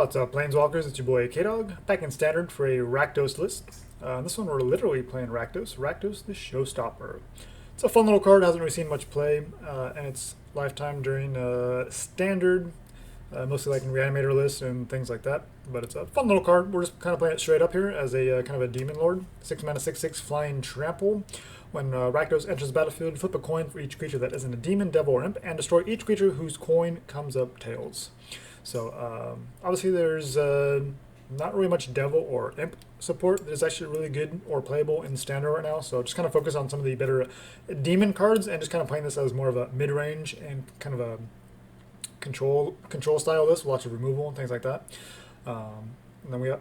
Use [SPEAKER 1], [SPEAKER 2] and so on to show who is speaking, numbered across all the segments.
[SPEAKER 1] What's up, Planeswalkers? It's your boy K-Dog, back in Standard for a Rakdos list. This one we're literally playing Rakdos. Rakdos the Showstopper. It's a fun little card, hasn't really seen much play, and it's lifetime during Standard, mostly like in Reanimator lists and things like that. But it's a fun little card. We're just kind of playing it straight up here as a kind of a Demon Lord. 6 mana, 6/6 flying trample. When Rakdos enters the battlefield, flip a coin for each creature that isn't a demon, devil, or imp, and destroy each creature whose coin comes up tails. So obviously there's not really much devil or imp support that is actually really good or playable in Standard right now. So just kind of focus on some of the better demon cards and just kind of playing this as more of a mid-range and kind of a control style list, lots of removal and things like that. And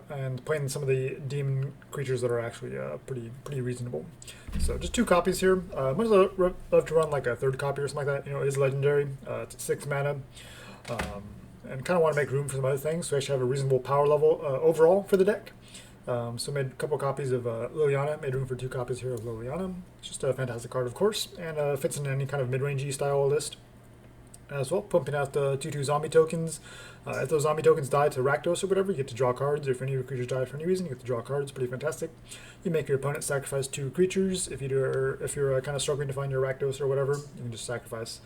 [SPEAKER 1] then playing some of the demon creatures that are actually pretty reasonable. So just 2 copies here. Much love to run like a 3rd copy or something like that. You know, it is legendary. It's 6 mana. And kind of want to make room for some other things, so I actually have a reasonable power level overall for the deck. So made a couple copies of Liliana, made room for 2 copies here of Liliana. It's just a fantastic card, of course, and fits in any kind of mid-rangey style list as well. Pumping out the 2/2 zombie tokens. If those zombie tokens die to Rakdos or whatever, you get to draw cards. If any of your creatures die for any reason, you get to draw cards. Pretty fantastic. You make your opponent sacrifice 2 creatures. If you're kind of struggling to find your Rakdos or whatever, you can just sacrifice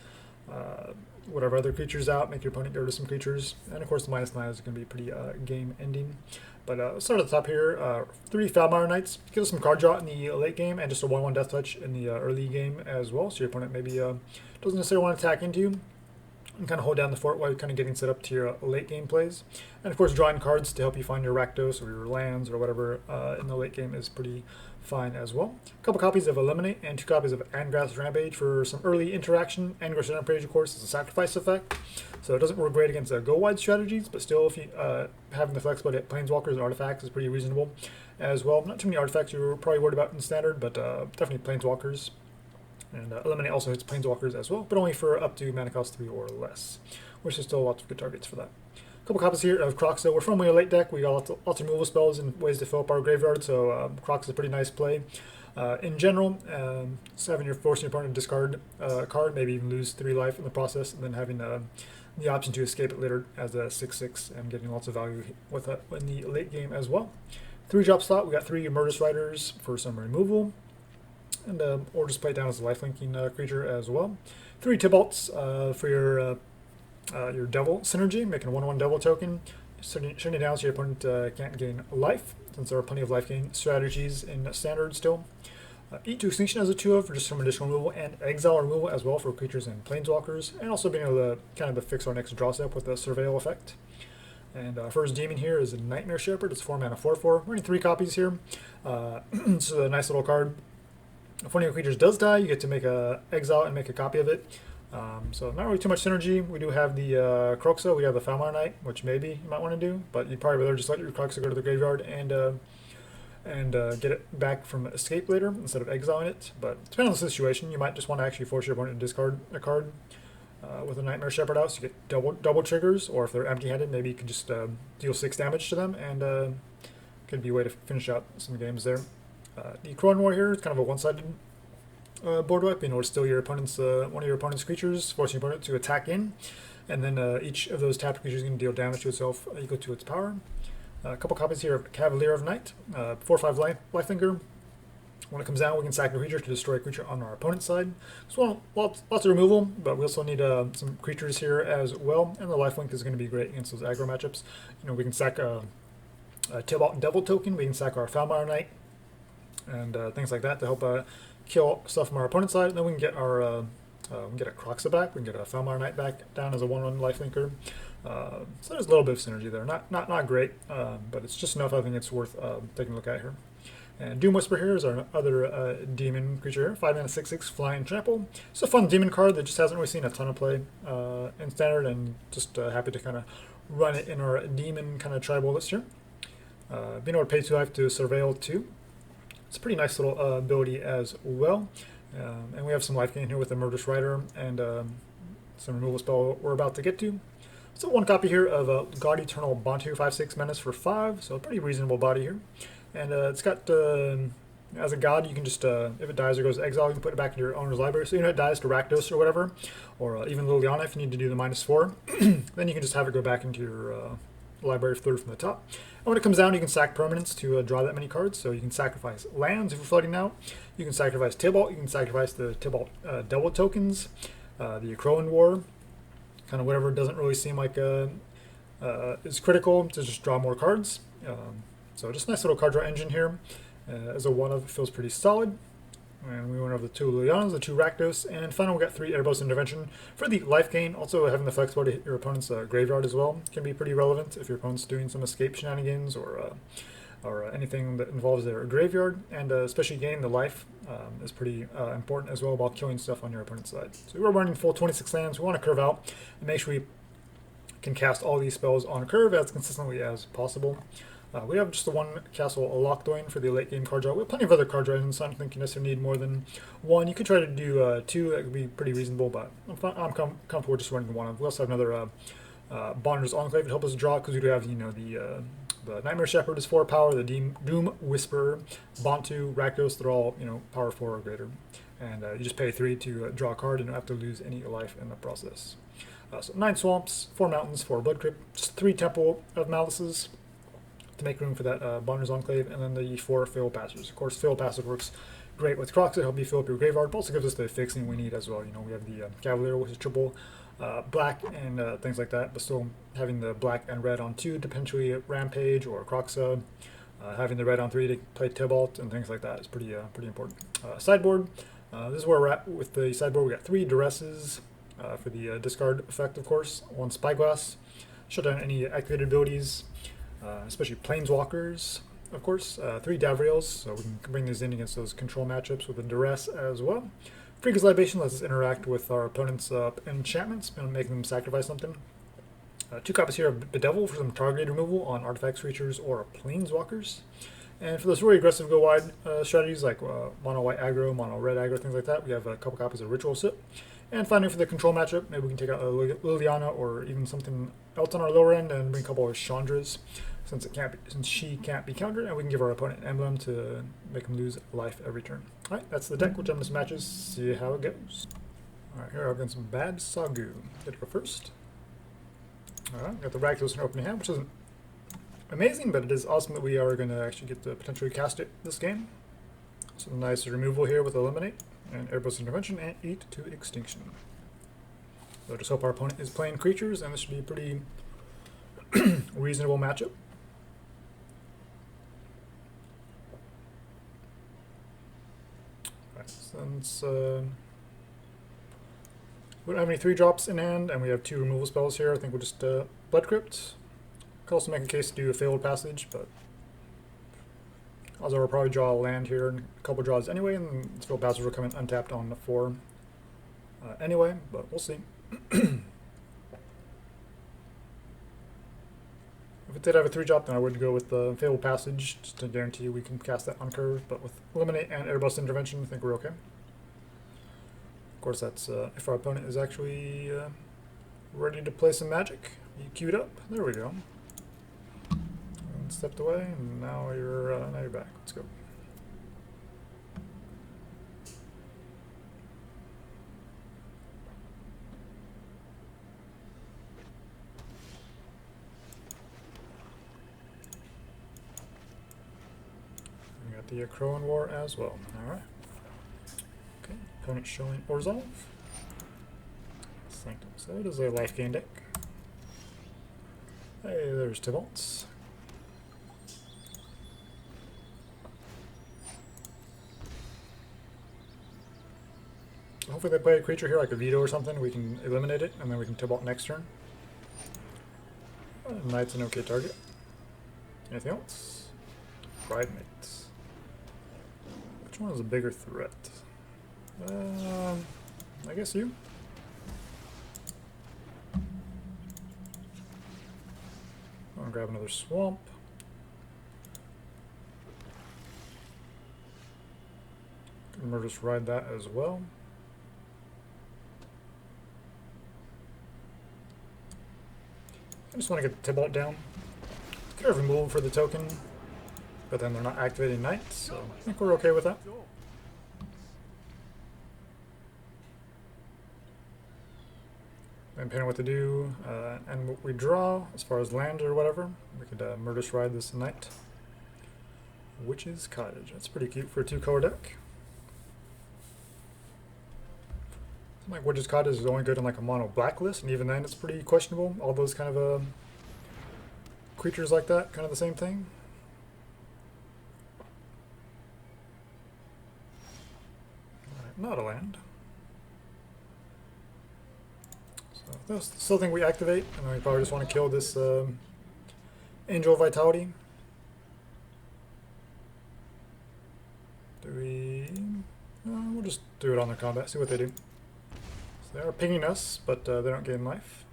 [SPEAKER 1] whatever other creatures out, make your opponent go to some creatures, and of course the -9 is going to be pretty game ending. But let's start at the top here. 3 Foulmire Knights, give us some card draw in the late game, and just a 1/1 death touch in the early game as well, so your opponent maybe doesn't necessarily want to attack into you, and kind of hold down the fort while you're kind of getting set up to your late game plays. And of course drawing cards to help you find your Rakdos or your lands or whatever in the late game is pretty fine as well. A couple copies of Eliminate and 2 copies of Angrath's Rampage for some early interaction. Angrath's Rampage, of course, is a sacrifice effect, so it doesn't work great against go-wide strategies, but still, if you having the flexibility at Planeswalkers and artifacts is pretty reasonable as well. Not too many artifacts you're probably worried about in Standard, but definitely Planeswalkers. And Eliminate also hits Planeswalkers as well, but only for up to mana cost 3 or less, which is still lots of good targets for that. A couple copies here of Kroxa. We're from a late deck. We got lots of removal spells and ways to fill up our graveyard, so Kroxa is a pretty nice play. In general, so having forcing your opponent to discard a card, maybe even lose 3 life in the process, and then having the option to escape it later as a 6/6 and getting lots of value with it in the late game as well. 3-drop slot, we got 3 Murderous Riders for some removal, and or just play it down as a lifelinking creature as well. 3 Tibalts for your devil synergy, making a 1/1 devil token, shutting it down so your opponent can't gain life, since there are plenty of life gain strategies in Standard still. Eat to Extinction as a 2/of for just some additional removal, and exile removal as well for creatures and planeswalkers, and also being able to kind of fix our next draw step with the Surveil effect. And first demon here is a Nightmare Shepherd. It's 4 mana 4/4. We're running 3 copies here. This is a nice little card. If one of your creatures does die, you get to make a exile and make a copy of it. So not really too much synergy. We do have the Kroxa, we have the Foulmire Knight, which maybe you might want to do, but you'd probably rather just let your Kroxa go to the graveyard and get it back from escape later instead of exiling it. But depending on the situation, you might just want to actually force your opponent to discard a card with a Nightmare Shepherd out, so you get double triggers, or if they're empty-handed, maybe you could just deal 6 damage to them, and could be a way to finish out some games there. The Akroan War here is kind of a one-sided board wipe, being able to steal your opponent's one of your opponent's creatures, forcing your opponent to attack in, and then each of those tapped creatures is going to deal damage to itself equal to its power. A couple copies here of Cavalier of Night, 4/5 lifelinker. When it comes down, we can sack a creature to destroy a creature on our opponent's side. So lots of removal, but we also need some creatures here as well, and the lifelink is going to be great against those aggro matchups. You know, we can sack a Tibalt and Devil token, we can sack our Foulmire Knight, and things like that to help kill stuff from our opponent's side. And then we can get our we can get a Kroxa back, we can get a Foulmire Knight back down as a 1/1 lifelinker. So there's a little bit of synergy there. Not great, but it's just enough I think it's worth taking a look at here. And Doom Whisper here is our other demon creature here. 5 mana 6/6 flying trample. It's a fun demon card that just hasn't really seen a ton of play in Standard, and just happy to kind of run it in our demon kind of tribal list here. Being able to pay 2 life to Surveil 2. It's a pretty nice little ability as well. And we have some life gain here with the Murderous Rider and some removal spell we're about to get to. So 1 copy here of God-Eternal Bontu, 5/6 menace for 5, so a pretty reasonable body here. And it's got, as a god, you can just, if it dies or goes to exile, you can put it back into your owner's library. So even if it dies to Rakdos or whatever, or even Liliana if you need to do the -4, then you can just have it go back into your library third from the top. And when it comes down, you can sack permanents to draw that many cards. So you can sacrifice lands if you're flooding out. You can sacrifice Tibalt. You can sacrifice the Tibalt double tokens, the Akroan War, kind of whatever doesn't really seem like is critical to just draw more cards. So just a nice little card draw engine here. As a one of, it feels pretty solid. And we went over the 2 Lilianas, the 2 Rakdos, and finally we got 3 Erebos Intervention for the life gain. Also having the flexibility to hit your opponent's graveyard as well can be pretty relevant if your opponent's doing some escape shenanigans or anything that involves their graveyard. And especially gaining the life is pretty important as well while killing stuff on your opponent's side. So we're running full 26 lands. We want to curve out and make sure we can cast all these spells on a curve as consistently as possible. We have just the 1 Castle Locthwain for the late game card draw. We have plenty of other card draws, so I don't think you necessarily need more than 1. You could try to do 2, that would be pretty reasonable, but I'm comfortable just running 1. We also have another Bonders Enclave to help us draw, because we do have, you know, the Nightmare Shepherd is 4 power, the Doom Whisperer, Bontu, Rakdos, they're all, you know, power 4 or greater. And you just pay 3 to draw a card and don't have to lose any life in the process. So 9 Swamps, 4 Mountains, 4 Blood Crypt, just 3 Temple of Malices to make room for that Bonders Enclave, and then the 4 Fabled Passages. Of course, Fabled Passage works great with Kroxa to help you fill up your graveyard, but also gives us the fixing we need as well. You know, we have the Cavalier, which is triple black and things like that, but still having the black and red on 2, potentially Rampage or Kroxa, having the red on 3 to play Tibalt and things like that is pretty important. Sideboard, this is where we're at with the sideboard. We got 3 Duresses for the discard effect, of course, 1 Spyglass, shut down any activated abilities, especially Planeswalkers, of course, 3 Davriels, so we can bring these in against those control matchups with the Duress as well. Pharika's Libation lets us interact with our opponent's enchantments and make them sacrifice something. 2 copies here of Bedevil for some targeted removal on artifacts, creatures, or Planeswalkers. And for those really aggressive go wide strategies like mono white aggro, mono red aggro, things like that, we have a couple copies of Ritual Sip. And finally, for the control matchup, maybe we can take out Liliana or even something else on our lower end and bring a couple of Chandras, since she can't be countered, and we can give our opponent an emblem to make them lose life every turn. All right, that's the deck. We'll jump into some matches, see how it goes. All right, here I've got some Bad Sagu. Get it go first. All right, got the Rakdos in opening hand, which isn't amazing, but it is awesome that we are going to actually get to potentially cast it this game. So nice removal here with Eliminate and Erebos Intervention and Eat to Extinction. So just hope our opponent is playing creatures, and this should be a pretty reasonable matchup. Right, since we don't have any 3-drops in hand, and we have 2 removal spells here, I think we'll just Blood Crypt. Could also make a case to do a Fabled Passage, but also we'll probably draw a land here and a couple draws anyway, and this Fabled Passage will come in untapped on the 4 anyway, but we'll see. If it did have a 3-drop, then I would go with the Fabled Passage, just to guarantee we can cast that on curve, but with Eliminate and Erebos Intervention, I think we're okay. Of course, that's if our opponent is actually ready to play some Magic. You queued up. There we go. And stepped away, and now you're back. Let's go. We got the Akroan War as well. All right. Okay. Opponent showing Orzhov. Sanctum. So it is a life gain deck. Hey, there's Tibalt. Hopefully they play a creature here like a Veto or something. We can eliminate it, and then we can Tibalt next turn. Knight's an okay target. Anything else? Bridemates. Which one is a bigger threat? I guess you. I'll grab another swamp. Can Murderous Ride that as well. I just want to get the Tibalt down. Could have removal for the token, but then they're not activating Knights, so I think we're okay with that. depending on what to do, and what we draw as far as land or whatever. We could Murderous Ride this Night. Witch's Cottage. That's pretty cute for a 2-color deck. Like Witch's Cottage is only good on like a mono black list, and even then it's pretty questionable. All those kind of creatures like that, kind of the same thing. Alright, not a land. So that's still think we activate, and then we probably just want to kill this Angel of Vitality. Do we? We'll just do it on the combat, see what they do. So they are pinging us, but they don't gain life.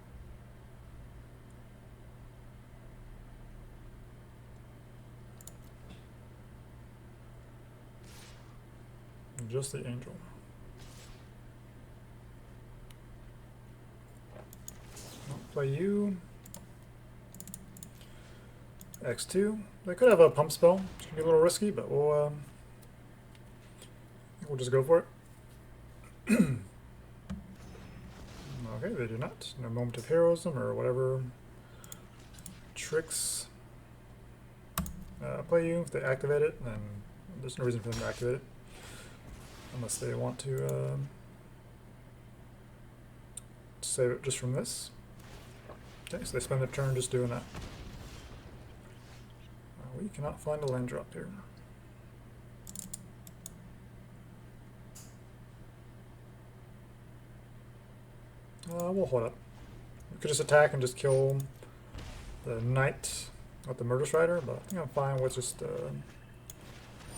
[SPEAKER 1] Just the Angel. I'll play you. X2. They could have a pump spell. It's gonna be a little risky, but we'll just go for it. Okay, they do not. No Moment of Heroism or whatever tricks. Play you. If they activate it, then there's no reason for them to activate it. Unless they want to save it just from this. Okay, so they spend their turn just doing that. We cannot find a land drop here. We'll hold up. We could just attack and just kill the Knight with the Murderous Rider, but I think I'm fine with just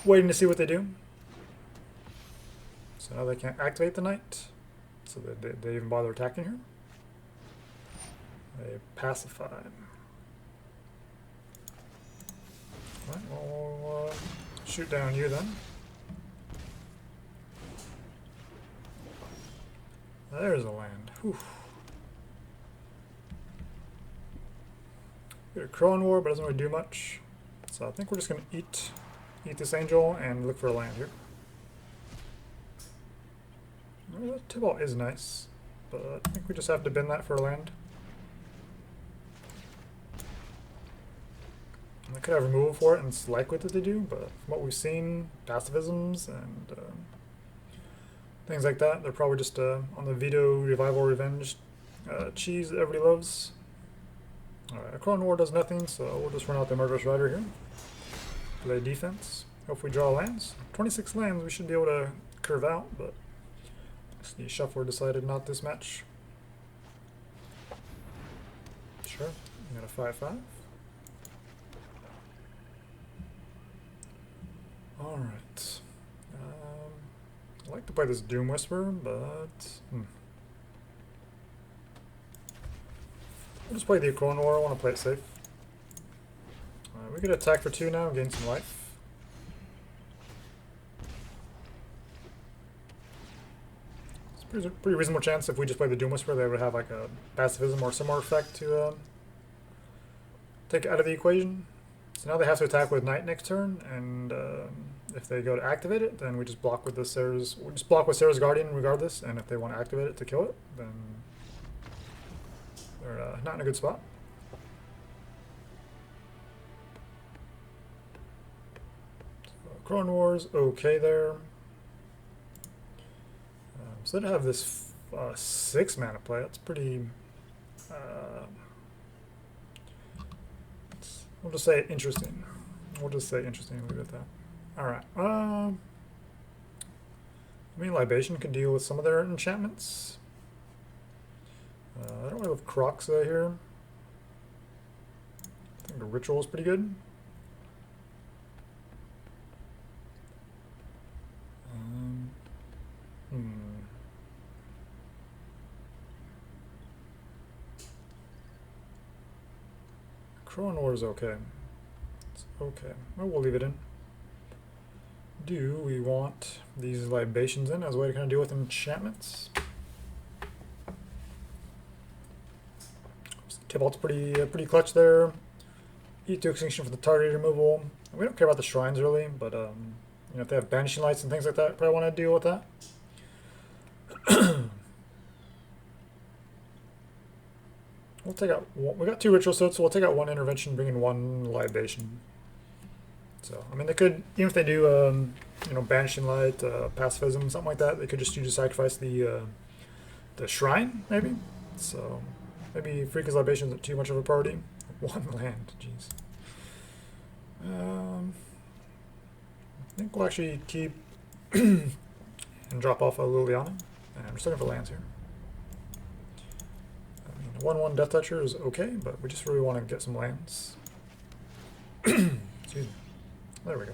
[SPEAKER 1] waiting to see what they do. So now they can't activate the Knight, so they even bother attacking her. They pacify. Alright, well, we'll shoot down you then. There's a land. Whew. Get a Akroan War, but it doesn't really do much. So I think we're just going to eat this Angel and look for a land here. Well, Tibalt is nice, but I think we just have to bend that for a land. I could have removal for it, and it's likely that they do, but from what we've seen, pacifisms and things like that, they're probably just on the veto, revival, revenge cheese that everybody loves. Alright, Akroan War does nothing, so we'll just run out the Murderous Rider here. Play defense. Hopefully draw lands. 26 lands, we should be able to curve out, but the shuffler decided not this match. Sure, you got a 5/5. Alright. I like to play this Doom Whisperer, but we'll just play the Akroan War. I want to play it safe. We could attack for 2 now and gain some life. It's a pretty reasonable chance if we just play the Doom Whisperer, they would have like a pacifism or similar effect to take it out of the equation. So now they have to attack with Knight next turn, and if they go to activate it, then we just block with the Sarah's. We just block with Sarah's Guardian regardless, and if they want to activate it to kill it, then they're not in a good spot. So Akroan War's okay there. So they have this 6 mana play. That's pretty. We'll just say interesting. We'll just say interesting and leave it at that. Alright. I mean, Libation can deal with some of their enchantments. I don't really have Kroxa here. I think the Ritual is pretty good. Akroan War is okay. It's okay. Well, we'll leave it in. Do we want these Libations in as a way to kind of deal with enchantments? Tibalt's pretty clutch there. Eat to Extinction for the target removal. We don't care about the shrines really, but you know, if they have Banishing Lights and things like that, probably want to deal with that. We'll take out one, we got 2 ritual soats, so we'll take out 1 intervention, bring in 1 libation. So I mean, they could, even if they do you know, banishing light, pacifism, something like that, they could just use to sacrifice the shrine maybe. So maybe Pharika's libation isn't too much of a priority. 1 land, jeez. I think we'll actually keep and drop off a Liliana. And I'm just looking for lands here. I mean, 1/1 Death Toucher is okay, but we just really want to get some lands. Excuse me. There we go.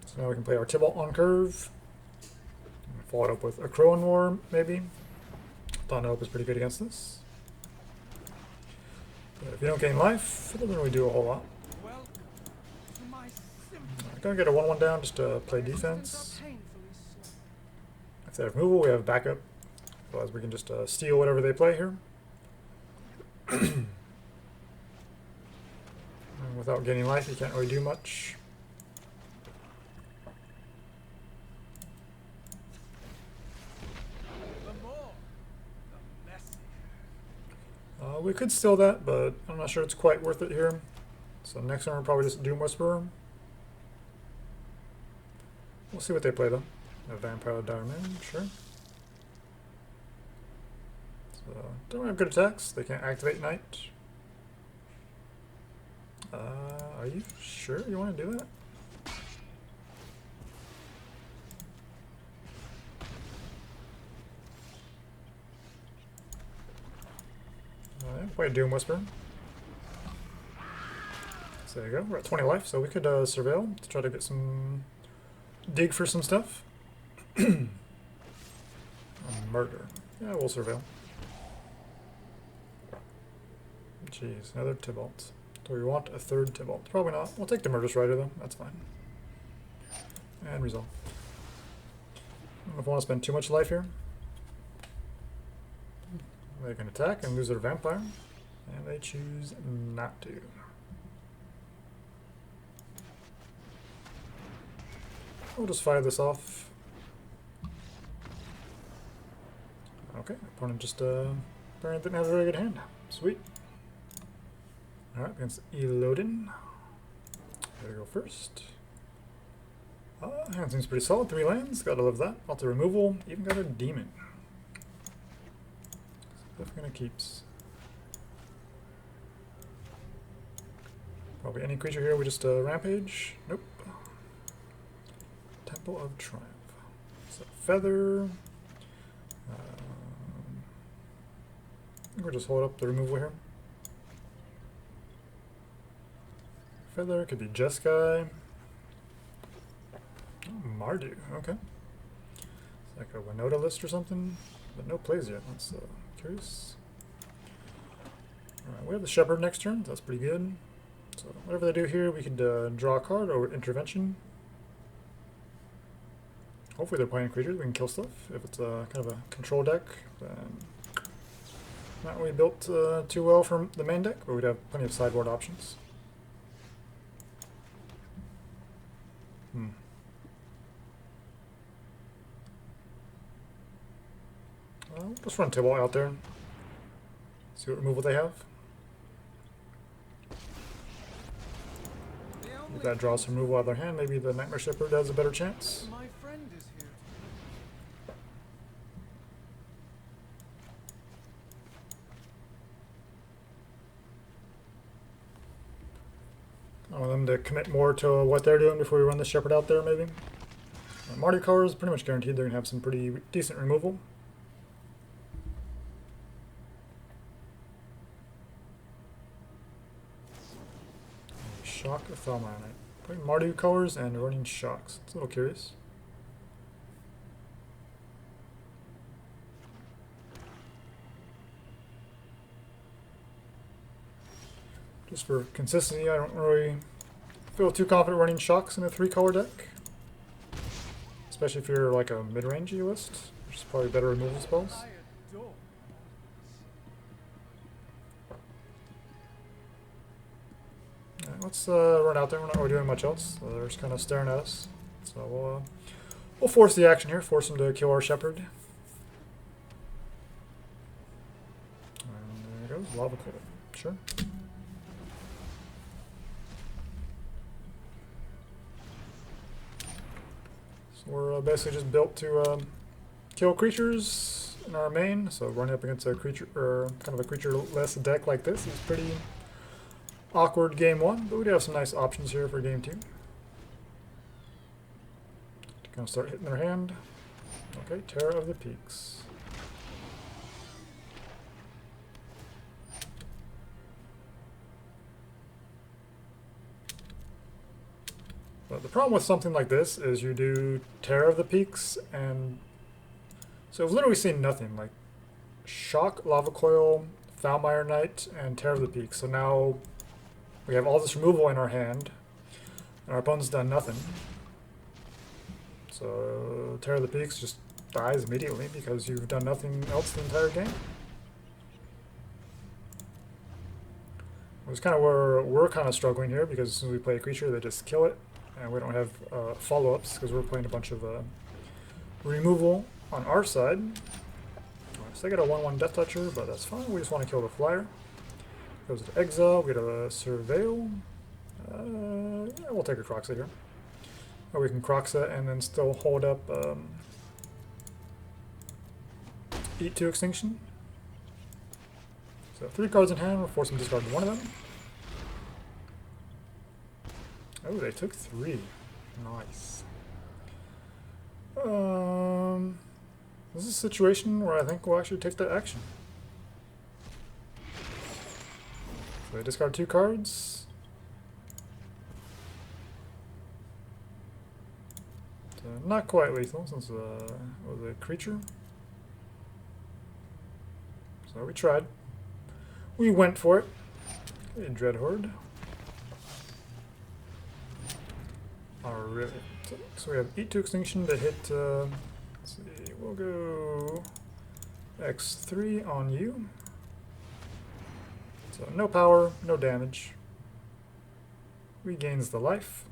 [SPEAKER 1] So now we can play our Tibalt on curve. Follow it up with Akroan War, maybe. Dawn Hope is pretty good against this. But if you don't gain life, it doesn't really do a whole lot. I'm gonna get a 1/1 down just to play defense. If they have removal, we have backup. Otherwise, we can just steal whatever they play here. And without gaining life, you can't really do much. We could steal that, but I'm not sure it's quite worth it here. So next turn, we'll probably just Doom Whisperer. We'll see what they play though. A Vampire Diamond, sure. So, don't have good attacks. They can't activate Knight. Are you sure you want to do that? Play Doom Whisper. So there you go. We're at 20 life, so we could surveil to try to get some dig for some stuff. Murder. Yeah, we'll surveil. Jeez, another Tibalt. Do we want a 3rd Tibalt? Probably not. We'll take the Murderous Rider though. That's fine. And resolve. I don't know if I want to spend too much life here. They can attack and lose their vampire, and they choose not to. We'll just fire this off. Okay, opponent just apparently didn't have a very good hand. Sweet. Alright, against Elodin. There we go first. Hand seems pretty solid. 3 lands, gotta love that. Lots of removal, even got a demon. Definitely gonna keeps. Probably any creature here, we just Rampage. Nope. Temple of Triumph. So Feather. I think we'll just hold up the removal here. Feather could be Jeskai. Oh, Mardu, okay. It's like a Winota list or something, but no plays yet. That's curious. Alright, we have the Shepherd next turn, so that's pretty good. So whatever they do here, we could draw a card or intervention. Hopefully they're playing creatures, we can kill stuff. If it's kind of a control deck, then not really built too well for the main deck, but we'd have plenty of sideboard options. Just run Tibalt out there. See what removal they have. If that draws some removal out of their hand, maybe the Nightmare Shepherd has a better chance.
[SPEAKER 2] My friend is here.
[SPEAKER 1] I want them to commit more to what they're doing before we run the Shepherd out there, maybe. Mardu color is pretty much guaranteed they're going to have some pretty decent removal. Shock of Foulmire Knight. Playing Mardu colors and running shocks. It's a little curious. Just for consistency, I don't really feel too confident running shocks in a 3-color deck. Especially if you're like a mid-rangey list, which is probably better removal spells. Let's run out there. We're not really doing much else. So they're just kind of staring at us. So we'll force the action here. Force them to kill our Shepherd. And Lava Coil. Sure. So we're basically just built to kill creatures in our main. So running up against a creature, or kind of a creature-less deck like this is pretty awkward game one, but we do have some nice options here for game two. To kind of start hitting their hand. Okay, Terror of the Peaks. But the problem with something like this is you do Terror of the Peaks, and so I've literally seen nothing like Shock, Lava Coil, Foulmire Knight, and Terror of the Peaks. So now we have all this removal in our hand, and our opponent's done nothing. So Terror of the Peaks just dies immediately because you've done nothing else the entire game. It's kind of where we're kind of struggling here, because as soon as we play a creature, they just kill it, and we don't have follow-ups because we're playing a bunch of removal on our side. So they got a 1/1 Death Toucher, but that's fine. We just want to kill the flyer. Goes to exile. We get a Surveil. Yeah, we'll take a Kroxa here. Or we can Kroxa and then still hold up Eat to Extinction. So 3 cards in hand. We'll force them to discard one of them. Oh, they took 3. Nice. This is a situation where I think we'll actually take that action. So they discard 2 cards. So not quite lethal since it was a creature. So we tried. We went for it. Okay, Dreadhorde. Alright. So we have Eat to Extinction to hit. Let's see. We'll go X3 on you. So no power, no damage. Regains the life.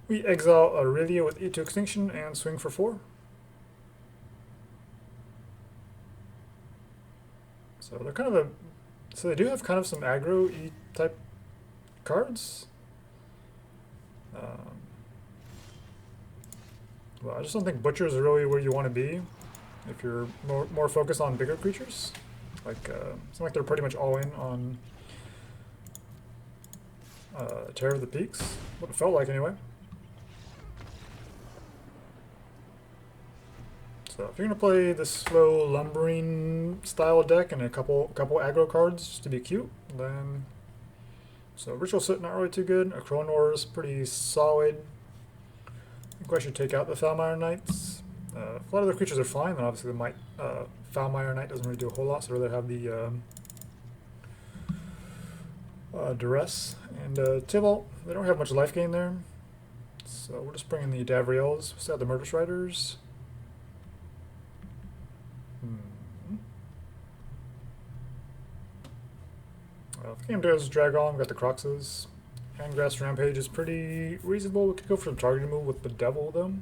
[SPEAKER 1] We exile Aurelia with Eat to Extinction and swing for 4. So they're kind of so they do have kind of some aggro E type cards. Well, I just don't think Butcher is really where you want to be if you're more focused on bigger creatures. Like it's like they're pretty much all in on Terror of the Peaks. What it felt like anyway. So if you're gonna play this slow lumbering style deck and a couple aggro cards just to be cute, then so Ritual Sit not really too good. Akroan War is pretty solid. I think I should take out the Foulmire Knights. A lot of the creatures are fine, and obviously the Foulmire Knight doesn't really do a whole lot, so I'd rather have the Duress and Tibalt. They don't have much life gain there, so we'll just bring in the Davriels. We still have the Murderous Riders. If the game does drag on, we've got the Kroxas. Angrath's Rampage is pretty reasonable. We could go for the targeting move with the Devil, though.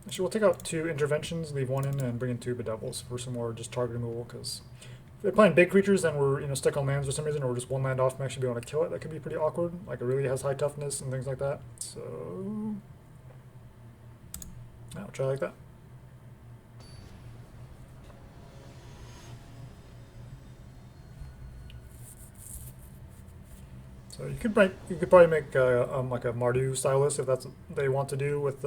[SPEAKER 1] Actually, we'll take out 2 interventions, leave 1 in, and bring in 2 bedevils for some more just target removal, because if they're playing big creatures and we're stuck on lands for some reason, or we're just 1 land off from actually being able to kill it, that could be pretty awkward. Like, it really has high toughness and things like that. So yeah, we'll try like that. So you could probably make like a Mardu stylist if that's what they want to do with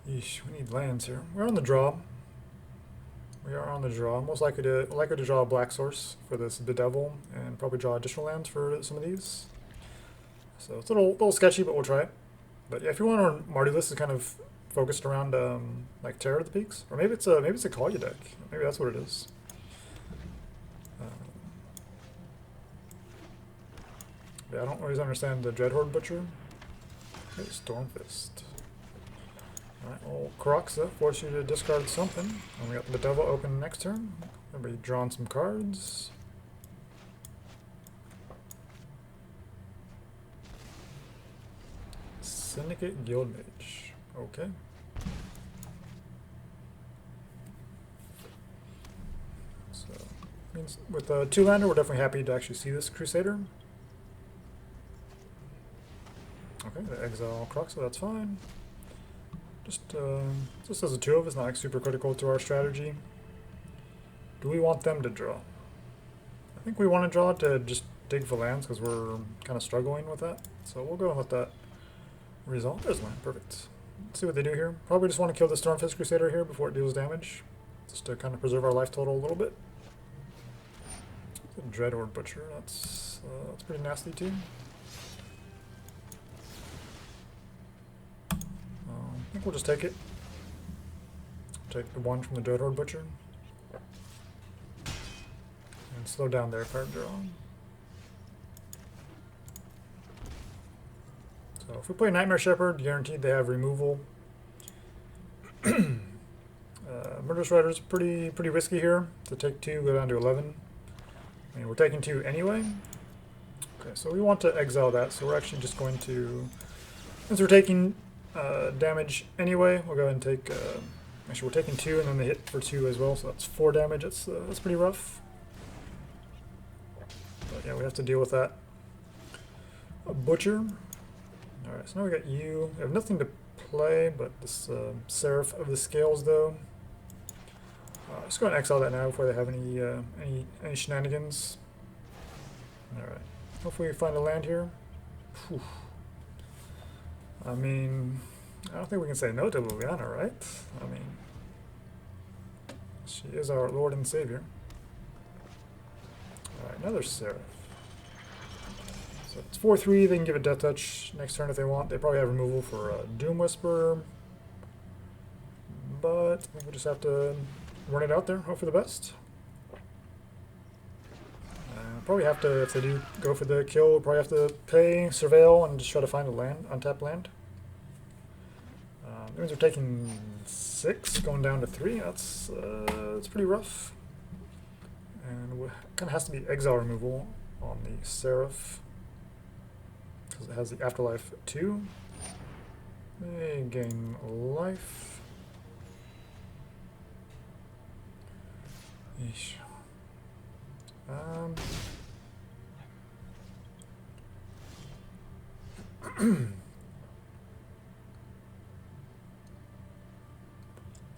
[SPEAKER 1] Yeesh, we need lands here. We're on the draw. We are on the draw. Most likely to draw a black source for this Bedevil, and probably draw additional lands for some of these. So it's a little sketchy, but we'll try it. But yeah, if you want our Mardu list is kind of focused around like Terror of the Peaks, or maybe it's a Kalia deck. Maybe that's what it is. Yeah, I don't always understand the Dreadhorde Butcher. Okay, Stormfist. Alright, well, Kroxa, force you to discard something. And we got the Devil open next turn. Everybody drawing some cards. Syndicate Guildmage. Okay. with a 2-lander, we're definitely happy to actually see this Crusader. Okay, they exile Kroxa, that's fine. Just as the 2 of us, not like super critical to our strategy. Do we want them to draw? I think we want to draw to just dig for lands because we're kind of struggling with that. So we'll go and let that resolve. There's land, perfect. Let's see what they do here. Probably just want to kill the Stormfist Crusader here before it deals damage. Just to kind of preserve our life total a little bit. The Dreadhorde Butcher, that's pretty nasty too. I think we'll just take it. Take the 1 from the Dreadhorde Butcher. And slow down their card draw. So if we play Nightmare Shepherd, guaranteed they have removal. Murderous Rider is pretty risky here to take 2, go down to 11. I mean, we're taking 2 anyway. Okay, so we want to exile that, so we're actually just going to, since we're taking damage anyway, we'll go ahead and take, actually we're taking 2 and then they hit for 2 as well, so that's 4 damage. That's pretty rough. But yeah, we have to deal with that. A Butcher. Alright, so now we got you. We have nothing to play but this Seraph of the Scales though. Just go ahead and exile that now before they have any shenanigans. Alright. Hopefully we find a land here. Whew. I mean, I don't think we can say no to Liliana, right? I mean, she is our Lord and Savior. Alright, another Seraph. So it's 4-3, they can give it Death Touch next turn if they want. They probably have removal for Doom Whisperer. But I think we'll just have to run it out there, hope for the best. Probably have to, if they do go for the kill, we'll probably have to pay, surveil, and just try to find a land, untapped land. That means we're taking 6, going down to 3. That's pretty rough. And it kind of has to be exile removal on the Seraph, because it has the Afterlife 2. They gain life. Yeesh.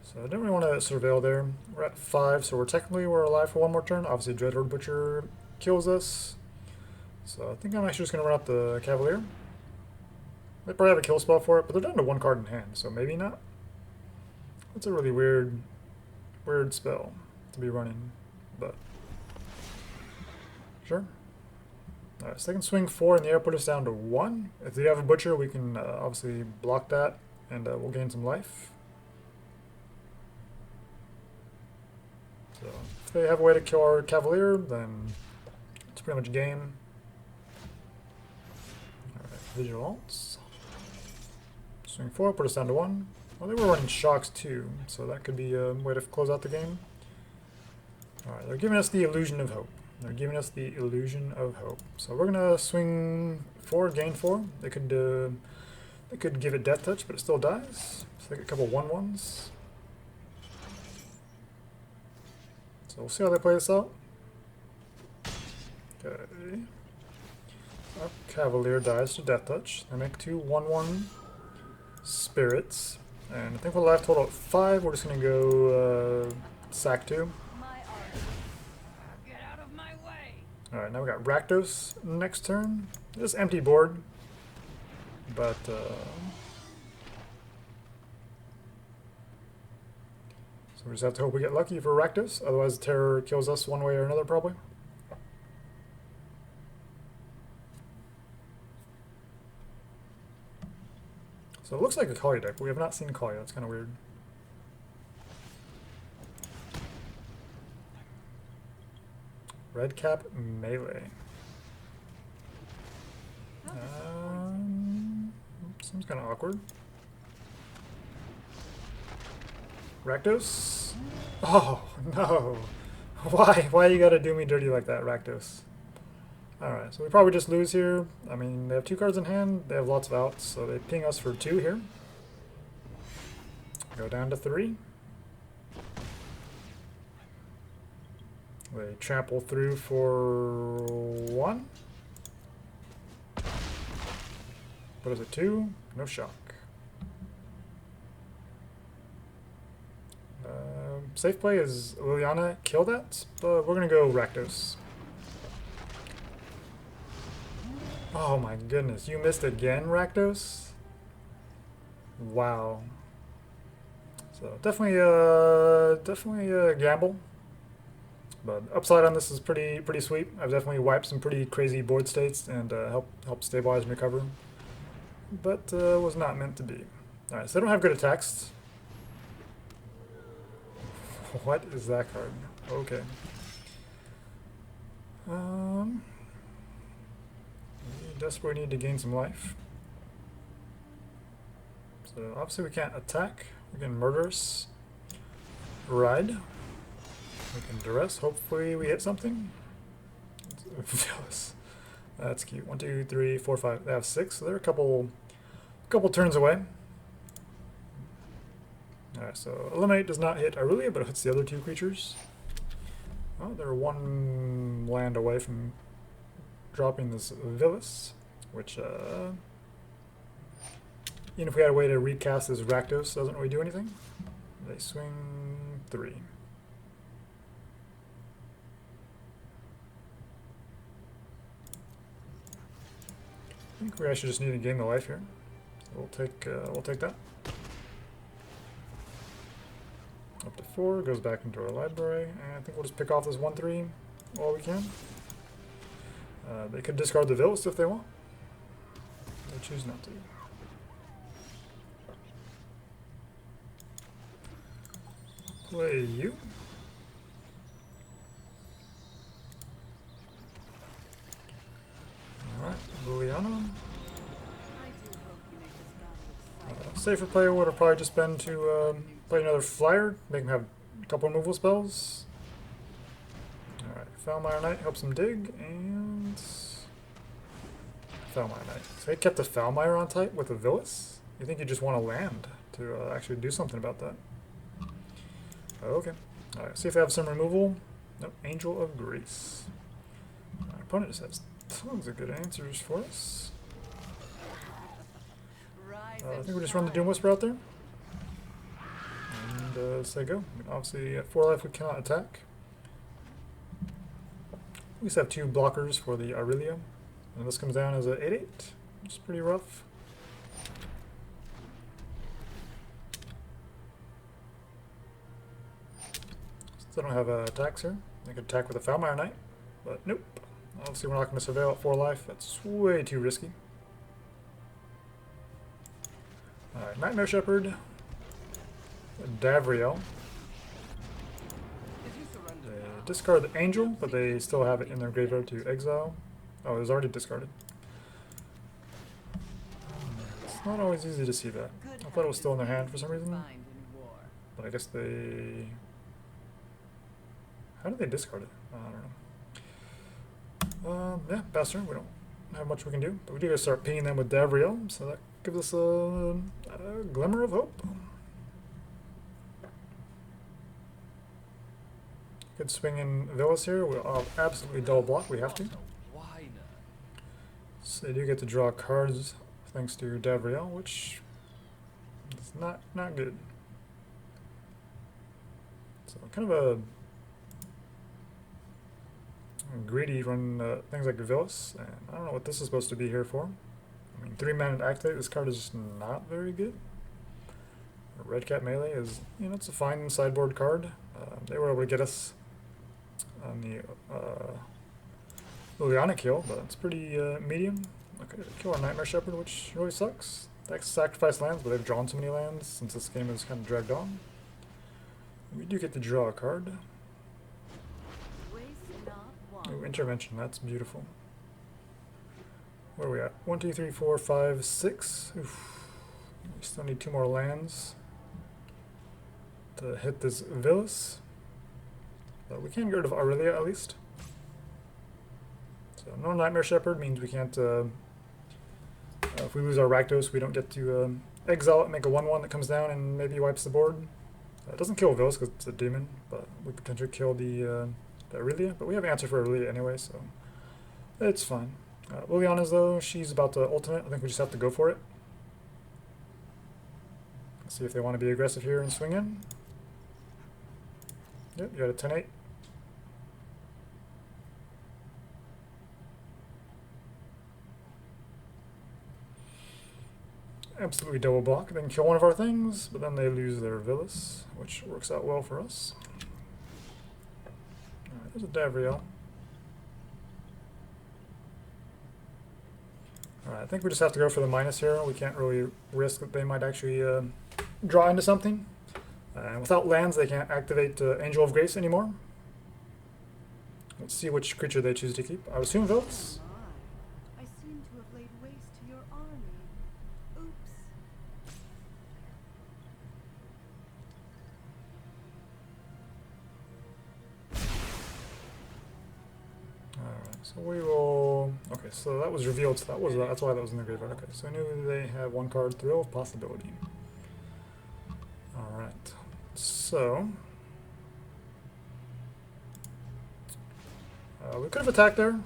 [SPEAKER 1] So I don't really want to surveil there. We're at 5, so we're alive for 1 more turn. Obviously Dreadhorde Butcher kills us. So I think I'm actually just going to run out the Cavalier. They probably have a kill spell for it, but they're down to 1 card in hand, so maybe not. That's a really weird spell to be running, but sure. Alright, so they can swing 4 in the air, put us down to 1. If they have a Butcher, we can obviously block that, and we'll gain some life. So if they have a way to kill our Cavalier, then it's pretty much game. Alright, Vigilance. Swing 4, put us down to 1. Well, they were running Shocks too, so that could be a way to close out the game. Alright, they're giving us the Illusion of Hope. They're giving us the Illusion of Hope. So we're gonna swing 4, gain 4. They could give it Death Touch, but it still dies. So they get a couple 1/1s. So we'll see how they play this out. Okay. Our Cavalier dies to Death Touch. They make 2 1/1 spirits. And I think we're life total at 5. We're just gonna go sack 2. Alright, now we got Rakdos next turn. Just empty board. But so we just have to hope we get lucky for Rakdos, otherwise the Terror kills us one way or another probably. So it looks like a Kali deck, but we have not seen Kali. That's kind of weird. Red Cap Melee. Seems kind of awkward. Rakdos? Oh, no. Why you gotta do me dirty like that, Rakdos? Alright, so we probably just lose here. I mean, they have 2 cards in hand. They have lots of outs, so they ping us for 2 here. Go down to 3. They trample through for 1. What is it, 2? No shock. Safe play is Liliana, kill that, but we're gonna go Rakdos. Oh my goodness, you missed again, Rakdos? Wow. So definitely a gamble. But upside on this is pretty sweet. I've definitely wiped some pretty crazy board states and helped stabilize and recover. But was not meant to be. Alright, so they don't have good attacks. What is that card? Okay. We desperately need to gain some life. So obviously we can't attack. We can Murderous Rider. We can Duress. Hopefully we hit something. That's cute. 1, 2, 3, 4, 5. They have 6, so they're a couple turns away. Alright, so Eliminate does not hit Aurelia, but it hits the other 2 creatures. Oh, they're 1 land away from dropping this Villas, which, even if we had a way to recast this Rakdos, doesn't really do anything. They swing 3. I think we actually just need to gain the life here. So we'll take that. Up to 4, goes back into our library, and I think we'll just pick off this 1/3 while we can. They could discard the Villas if they want. They choose not to. Play you. Alright, Liliana. Safer play would have probably just been to play another flyer, make him have a couple removal spells. Alright, Foulmire Knight helps him dig, and Foulmire Knight. So he kept the Foulmire on tight with a Villas? You think you just want to land to actually do something about that? Okay. Alright, see if they have some removal. Nope, Angel of Grace. Our opponent just has tons of good answers for us. I think we just run the Doom Whisper out there. And say go. Obviously, at 4 life, we cannot attack. We just have 2 blockers for the Aurelia. And this comes down as a 8/8, which is pretty rough. Still don't have attacks here. They could attack with a Foulmire Knight, but nope. Obviously, we're not going to surveil at 4 life. That's way too risky. Alright, Nightmare Shepherd. Davriel. They discard the Angel, but they still have it in their graveyard to exile. Oh, it was already discarded. It's not always easy to see that. I thought it was still in their hand for some reason. But I guess they... How did they discard it? I don't know. Yeah, bastard. We don't have much we can do. But we do gotta start pinging them with Davriel, so that gives us a glimmer of hope. Good swing in Villas here. We'll absolutely double block. We have to. So they do get to draw cards thanks to Davriel, which is not good. So kind of a greedy run things like Villas, and I don't know what this is supposed to be here for. I mean, 3-mana to activate. This card is just not very good. Red Cat Melee is, you know, it's a fine sideboard card. They were able to get us on the Liliana kill, but it's pretty medium. Okay, they kill our Nightmare Shepherd, which really sucks. They sacrifice lands, but they've drawn so many lands since this game is kind of dragged on. We do get to draw a card. Ooh, Intervention, that's beautiful. Where are we at? 1, 2, 3, 4, 5, 6. Oof. We still need 2 more lands to hit this Villas. But we can get rid of Aurelia at least. So no Nightmare Shepherd means we can't... if we lose our Rakdos, we don't get to exile it, make a 1/1 that comes down and maybe wipes the board. It doesn't kill Villas because it's a demon, but we potentially kill the the Aurelia, but we have an answer for Aurelia anyway, so it's fine. Liliana's though, she's about to ultimate. I think we just have to go for it. Let's see if they want to be aggressive here and swing in. Yep, you got a 10-8. Absolutely double block, then kill one of our things, but then they lose their Villas, which works out well for us. Alright, there's a Davriel. Alright, I think we just have to go for the minus here. We can't really risk that they might actually draw into something. And without lands, they can't activate Angel of Grace anymore. Let's see which creature they choose to keep. I would assume Villas.
[SPEAKER 2] I seem to have laid waste to your army. Oops.
[SPEAKER 1] Alright, so we will... Okay, so that was revealed, so that's why that was in the graveyard. Okay, so I knew they have one card, Thrill of Possibility. Alright, so... we could have attacked there.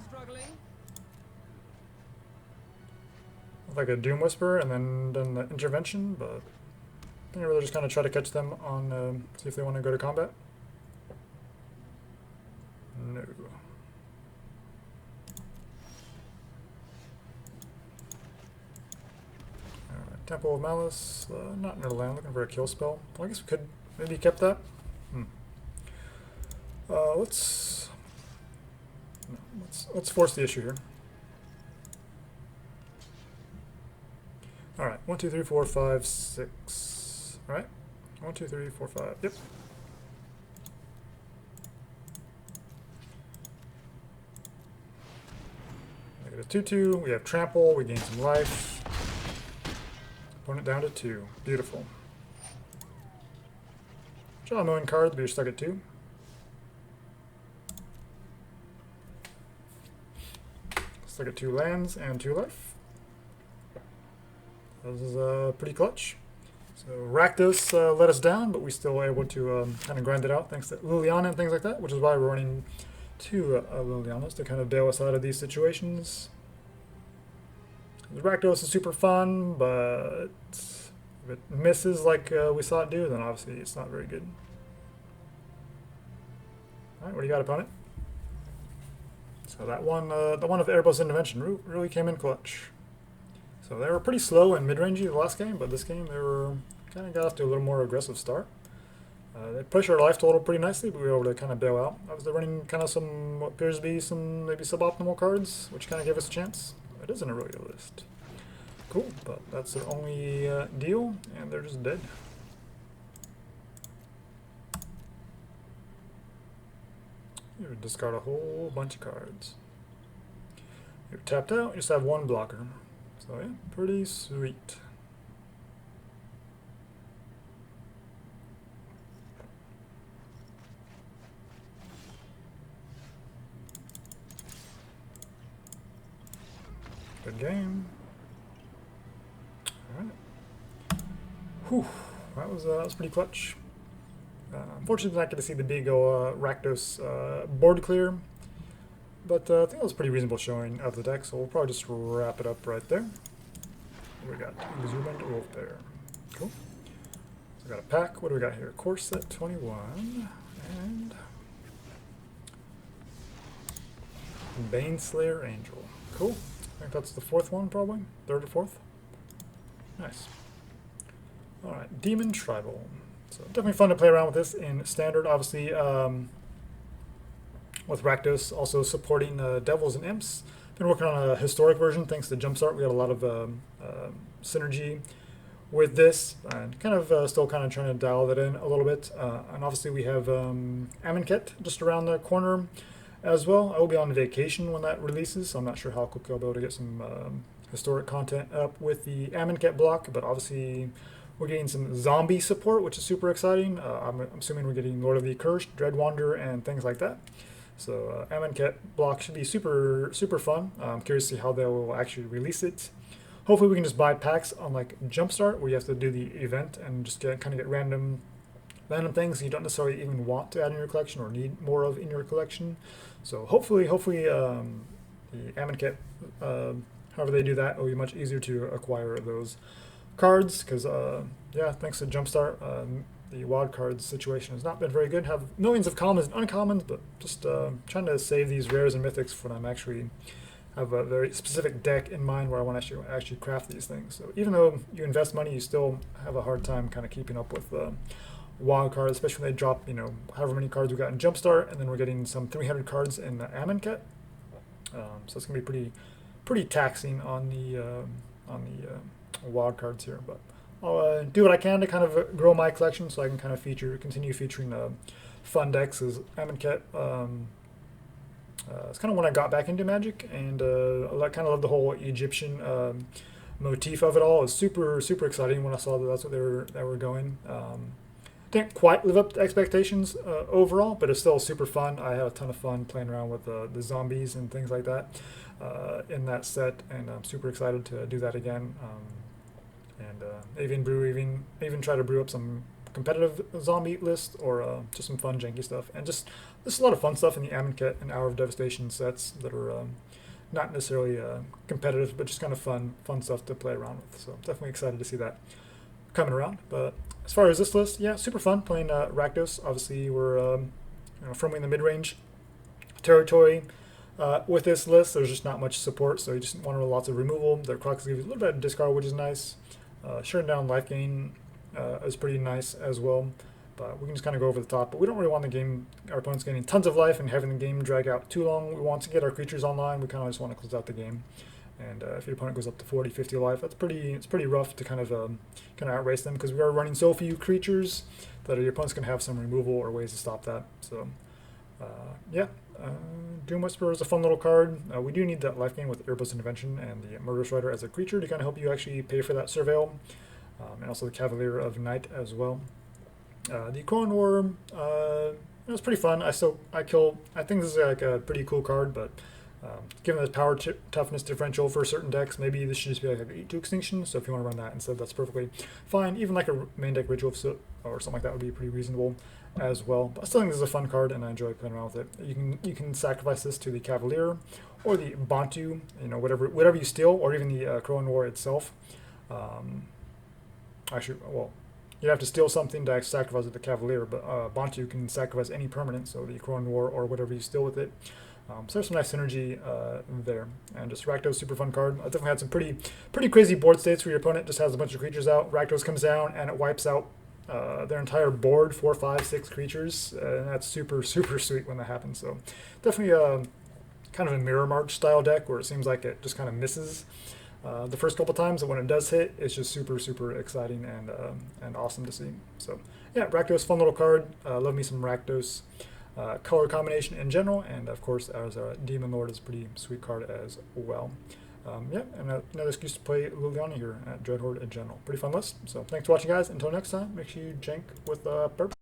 [SPEAKER 1] With like a Doom Whisper and then done the intervention, but I think I'd rather just kind of try to catch them on, see if they want to go to combat. No. Alright, Temple of Malice, not near the land, looking for a kill spell. Well, I guess we could maybe kept that. Let's force the issue here. Alright, 1, 2, 3, 4, 5, 6. Alright, 1, 2, 3, 4, 5. Yep. I get a 2/2. We have trample. We gain some life. Opponent down to 2. Beautiful. Draw a million cards, but you're stuck at 2. Stuck at 2 lands and 2 life. This is pretty clutch. So Rakdos let us down, but we still were able to kind of grind it out thanks to Liliana and things like that, which is why we're running 2 Lilianas to kind of bail us out of these situations. The Rakdos is super fun, but if it misses like we saw it do, then obviously it's not very good. Alright, what do you got, opponent? So that one, the one of Erebos Intervention really came in clutch. So they were pretty slow and mid-rangey the last game, but this game they were kind of got off to a little more aggressive start. They pushed our life total pretty nicely, but we were able to kind of bail out. I was running kind of some what appears to be some maybe suboptimal cards, which kind of gave us a chance. It isn't a really a list. Cool, but that's their only deal, and they're just dead. You would discard a whole bunch of cards. You're tapped out, you just have 1 blocker. So yeah, pretty sweet. Good game. Alright. Whew, that was pretty clutch. Unfortunately, not get to see the big Rakdos board clear, but I think that was pretty reasonable showing of the deck, so we'll probably just wrap it up right there. What do we got? Exuberant Wolf Bear. Cool. So we got a pack. What do we got here? Corset 21 and Baneslayer Angel. Cool. I think that's the 4th one, probably. 3rd or 4th. Nice. Alright, Demon Tribal. So definitely fun to play around with this in Standard. Obviously, with Rakdos also supporting Devils and Imps. Been working on a historic version thanks to Jumpstart. We had a lot of synergy with this, and kind of still kind of trying to dial that in a little bit. And obviously we have Amonkhet just around the corner as well. I will be on vacation when that releases, so I'm not sure how quickly I'll be able to get some historic content up with the Amonkhet block, but obviously we're getting some zombie support, which is super exciting. I'm assuming we're getting Lord of the Accursed, Dreadwander, and things like that. So Amonkhet block should be super fun. I'm curious to see how they will actually release it. Hopefully we can just buy packs on like Jumpstart, where you have to do the event and just kind of get random random things you don't necessarily even want to add in your collection or need more of in your collection. So hopefully, the Ammon kit, however they do that, it'll be much easier to acquire those cards because, yeah, thanks to Jumpstart, the wild cards situation has not been very good. Have millions of commons and uncommons, but just trying to save these rares and mythics when I'm actually have a very specific deck in mind where I want to actually craft these things. So even though you invest money, you still have a hard time kind of keeping up with wild cards, especially when they drop, you know, however many cards we got in Jumpstart, and then we're getting some 300 cards in the Ammon kit. So it's gonna be pretty taxing on the wild cards here, but I'll do what I can to kind of grow my collection so I can kind of continue featuring fun decks as Ammon kit. It's kind of when I got back into Magic, and I kind of love the whole Egyptian motif of it all. It was super exciting when I saw that that's what they were going. Didn't quite live up to expectations overall, but it's still super fun. I had a ton of fun playing around with the zombies and things like that in that set, and I'm super excited to do that again. And even try to brew up some competitive zombie list or just some fun janky stuff, and just there's a lot of fun stuff in the Ammon kit and Hour of Devastation sets that are not necessarily competitive, but just kind of fun stuff to play around with. So definitely excited to see that coming around. But as far as this list, yeah, super fun playing Rakdos. Obviously, we're firmly in the mid-range territory. With this list, there's just not much support, so you just want to lots of removal. Their Kroxa gives you a little bit of discard, which is nice. Shutting down life gain is pretty nice as well, but we can just kind of go over the top. But we don't really want our opponents getting tons of life and having the game drag out too long. We want to get our creatures online. We kind of just want to close out the game. And if your opponent goes up to 40, 50 life, it's pretty rough to kind of outrace them, because we are running so few creatures that your opponent's going to have some removal or ways to stop that. So yeah, Doom Whisperer is a fun little card. We do need that life gain with Erebos Intervention and the Murderous Rider as a creature to kind of help you actually pay for that Surveil, and also the Cavalier of Night as well. The Akroan War, it was pretty fun. I think this is like a pretty cool card, but given the power toughness differential for certain decks, maybe this should just be like a 8 to Extinction. So if you want to run that instead, that's perfectly fine. Even like a main deck Ritual or something like that would be pretty reasonable as well. But I still think this is a fun card, and I enjoy playing around with it. You can sacrifice this to the Cavalier or the Bontu, whatever you steal, or even the Akroan War itself. Actually, well, you have to steal something to sacrifice it to the Cavalier, but Bontu can sacrifice any permanent, so the Akroan War or whatever you steal with it. So there's some nice synergy there. And just Rakdos, super fun card. I definitely had some pretty crazy board states where your opponent just has a bunch of creatures out. Rakdos comes down and it wipes out their entire board, 4, 5, 6 creatures. And that's super sweet when that happens. So definitely kind of a Mirror March style deck where it seems like it just kind of misses the first couple times, and when it does hit, it's just super exciting and awesome to see. So yeah, Rakdos, fun little card. Love me some Rakdos. Color combination in general, and of course as a Demon Lord is a pretty sweet card as well. Yeah, and another excuse to play Liliana here at Dreadhorde in general. Pretty fun list. So thanks for watching, guys. Until next time, make sure you jank with purpose.